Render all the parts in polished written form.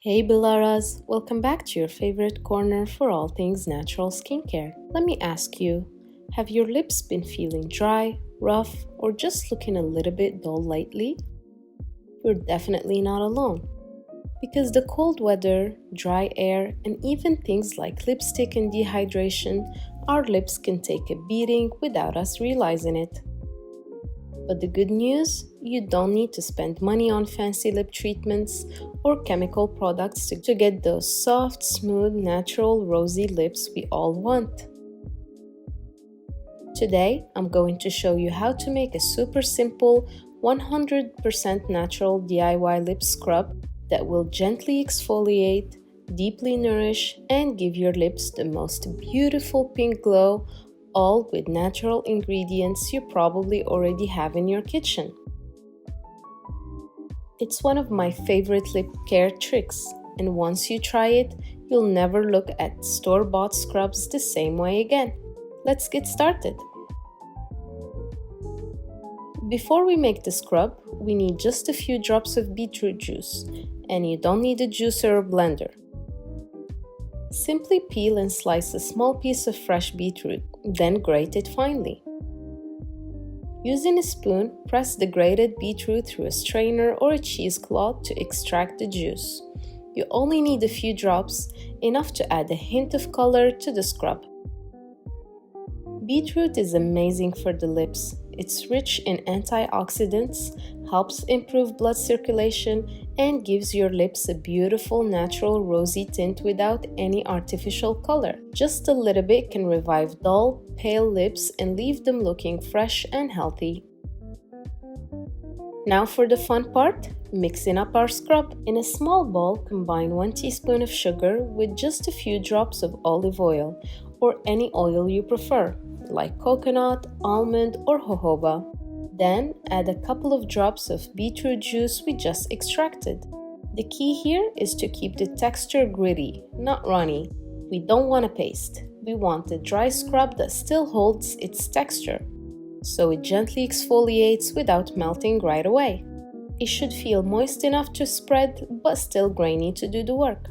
Hey Bilaras, welcome back to your favorite corner for all things natural skincare. Let me ask you, have your lips been feeling dry, rough, or just looking a little bit dull lately? You're definitely not alone. Because the cold weather, dry air, and even things like lipstick and dehydration, our lips can take a beating without us realizing it. But the good news, you don't need to spend money on fancy lip treatments or chemical products to get those soft, smooth, natural, rosy lips we all want. Today, I'm going to show you how to make a super simple, 100% natural DIY lip scrub that will gently exfoliate, deeply nourish, and give your lips the most beautiful pink glow, all with natural ingredients you probably already have in your kitchen. It's one of my favorite lip care tricks, and once you try it, you'll never look at store-bought scrubs the same way again. Let's get started. Before we make the scrub, we need just a few drops of beetroot juice, and you don't need a juicer or blender. Simply peel and slice a small piece of fresh beetroot, then grate it finely. Using a spoon, press the grated beetroot through a strainer or a cheesecloth to extract the juice. You only need a few drops, enough to add a hint of color to the scrub. Beetroot is amazing for the lips. It's rich in antioxidants, helps improve blood circulation, and gives your lips a beautiful natural rosy tint without any artificial color. Just a little bit can revive dull, pale lips and leave them looking fresh and healthy. Now for the fun part, mixing up our scrub. In a small bowl, combine 1 teaspoon of sugar with just a few drops of olive oil or any oil you prefer, like coconut, almond, or jojoba. Then add a couple of drops of beetroot juice we just extracted. The key here is to keep the texture gritty, not runny. We don't want a paste. We want a dry scrub that still holds its texture, so it gently exfoliates without melting right away. It should feel moist enough to spread, but still grainy to do the work.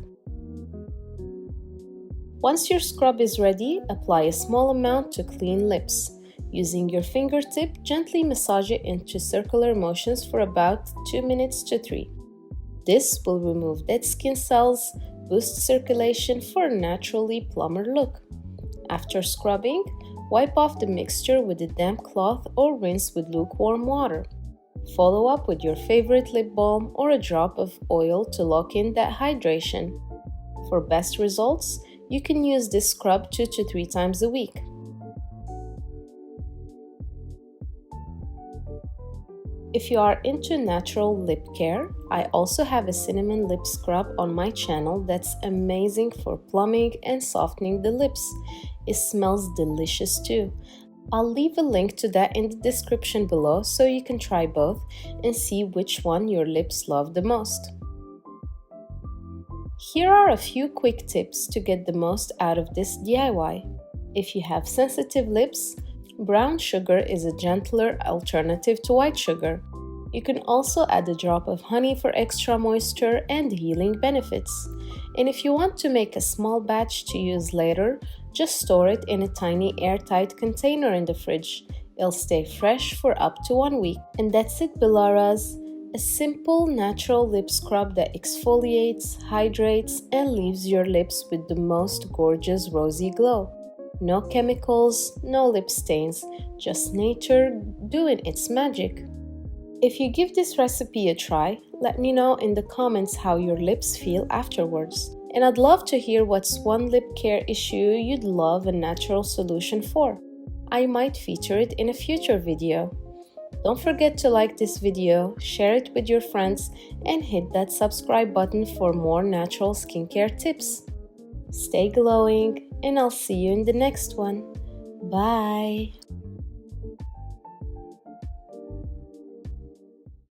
Once your scrub is ready, apply a small amount to clean lips. Using your fingertip, gently massage it into circular motions for about 2 minutes to 3. This will remove dead skin cells, boost circulation for a naturally plumper look. After scrubbing, wipe off the mixture with a damp cloth or rinse with lukewarm water. Follow up with your favorite lip balm or a drop of oil to lock in that hydration. For best results, you can use this scrub 2 to 3 times a week. If you are into natural lip care, I also have a cinnamon lip scrub on my channel that's amazing for plumping and softening the lips. It smells delicious too. I'll leave a link to that in the description below so you can try both and see which one your lips love the most. Here are a few quick tips to get the most out of this DIY. If you have sensitive lips, brown sugar is a gentler alternative to white sugar. You can also add a drop of honey for extra moisture and healing benefits. And if you want to make a small batch to use later, just store it in a tiny airtight container in the fridge. It'll stay fresh for up to 1 week. And that's it, Bilaras. A simple, natural lip scrub that exfoliates, hydrates, and leaves your lips with the most gorgeous rosy glow. No chemicals, no lip stains, just nature doing its magic. If you give this recipe a try, let me know in the comments how your lips feel afterwards. And I'd love to hear what's one lip care issue you'd love a natural solution for. I might feature it in a future video. Don't forget to like this video, share it with your friends, and hit that subscribe button for more natural skincare tips. Stay glowing, and I'll see you in the next one. Bye!